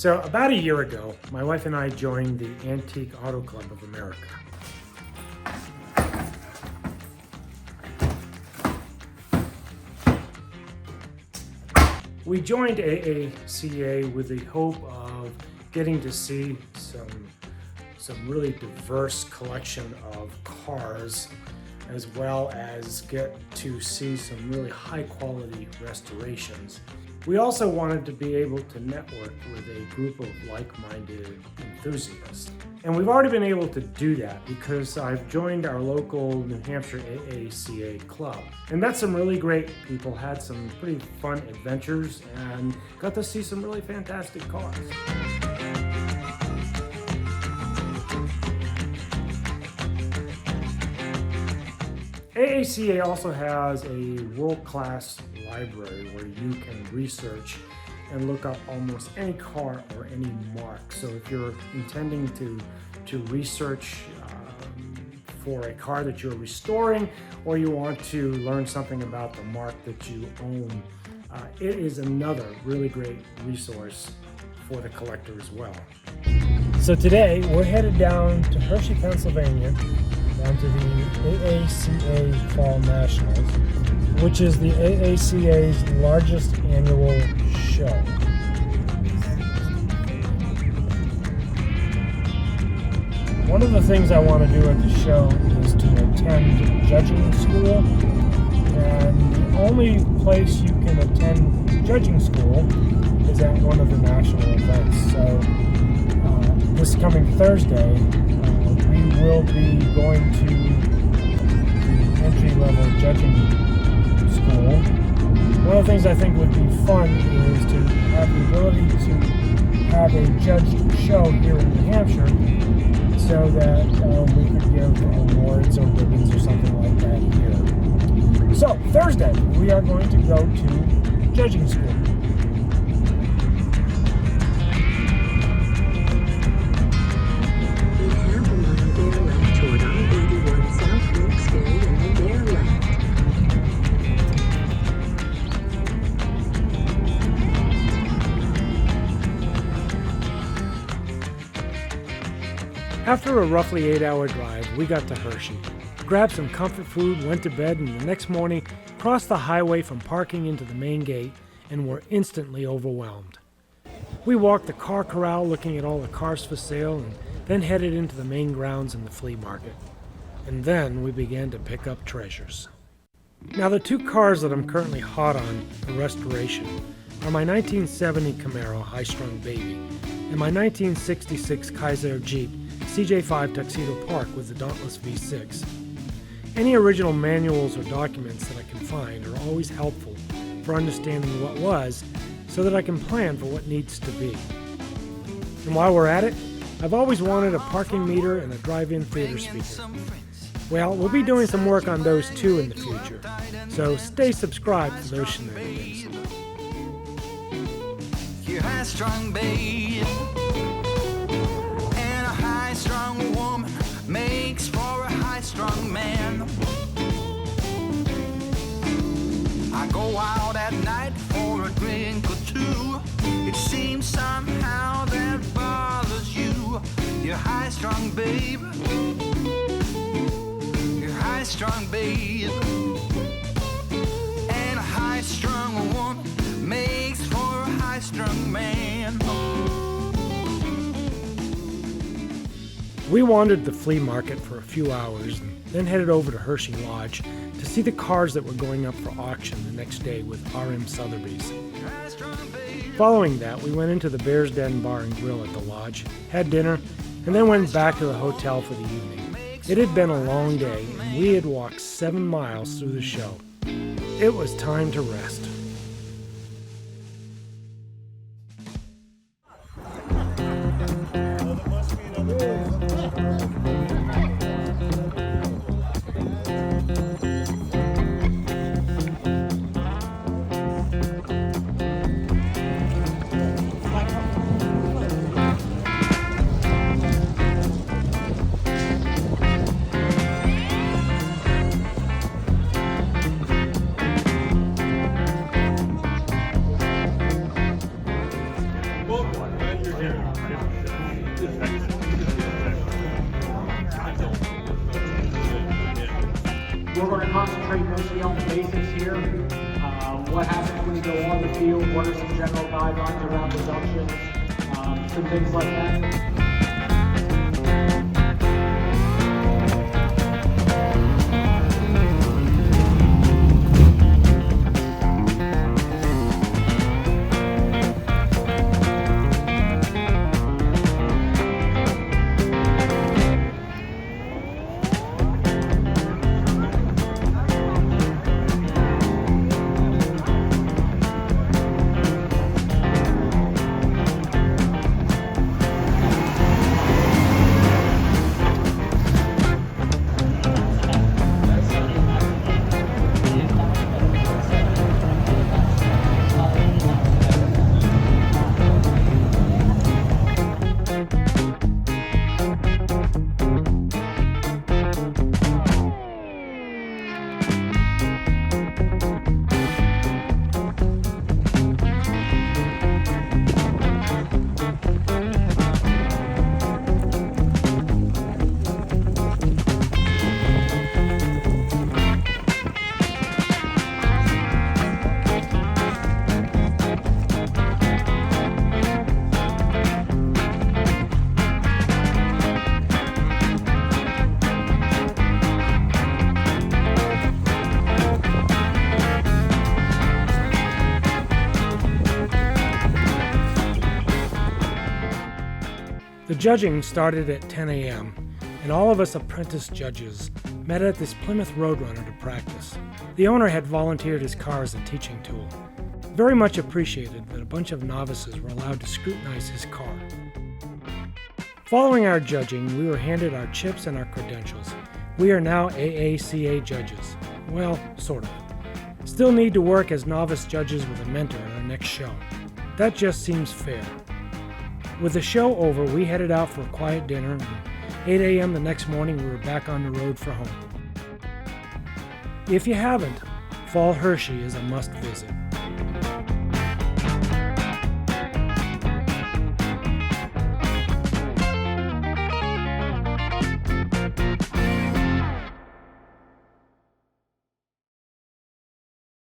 So about a year ago, my wife and I joined the Antique Auto Club of America. We joined AACA with the hope of getting to see some really diverse collection of cars, as well as get to see some really high quality restorations. We also wanted to be able to network with a group of like-minded enthusiasts. And we've already been able to do that because I've joined our local New Hampshire AACA club. And met some really great people, had some pretty fun adventures, and got to see some really fantastic cars. AACA also has a world-class library where you can research and look up almost any car or any mark. So if you're intending to research for a car that you're restoring, or you want to learn something about the mark that you own, it is another really great resource for the collector as well. So today we're headed down to Hershey, Pennsylvania, down to the AACA Fall Nationals, which is the AACA's largest annual show. One of the things I want to do at the show is to attend judging school, and the only place you can attend judging school is at one of the national events. So this coming Thursday, we will be going to the entry-level judging school. One of the things I think would be fun is to have the ability to have a judged show here in New Hampshire, so that we could give awards or ribbons or something like that here. So Thursday, we are going to go to judging school. After a roughly 8-hour drive, we got to Hershey, grabbed some comfort food, went to bed, and the next morning crossed the highway from parking into the main gate and were instantly overwhelmed. We walked the car corral looking at all the cars for sale, and then headed into the main grounds in the flea market. And then we began to pick up treasures. Now, the two cars that I'm currently hot on for restoration are my 1970 Camaro High-Strung Baby and my 1966 Kaiser Jeep CJ5 Tuxedo Park with the Dauntless V6. Any original manuals or documents that I can find are always helpful for understanding what was, so that I can plan for what needs to be. And while we're at it, I've always wanted a parking meter and a drive-in theater speaker. Well, we'll be doing some work on those too in the future, so stay subscribed for those shenanigans. You're high-strung, babe, and a high-strung woman makes for a high-strung man. I go out at night for a drink or two. It seems somehow that bothers you. You're high-strung, babe. You're high-strung, babe, and a high-strung woman makes for a high-strung man. We wandered the flea market for a few hours and then headed over to Hershey Lodge to see the cars that were going up for auction the next day with RM Southerby's. Following that, we went into the Bear's Den Bar and Grill at the lodge, had dinner, and then went back to the hotel for the evening. It had been a long day, and we had walked 7 miles through the show. It was time to rest. We're going to concentrate mostly on the basics here. What happens when you go on the field? What are some general guidelines around reductions? Some things like that. The judging started at 10 a.m., and all of us apprentice judges met at this Plymouth Roadrunner to practice. The owner had volunteered his car as a teaching tool. Very much appreciated that a bunch of novices were allowed to scrutinize his car. Following our judging, we were handed our chips and our credentials. We are now AACA judges. Well, sort of. Still need to work as novice judges with a mentor at our next show. That just seems fair. With the show over, we headed out for a quiet dinner, and 8 a.m. the next morning we were back on the road for home. If you haven't, Fall Hershey is a must visit.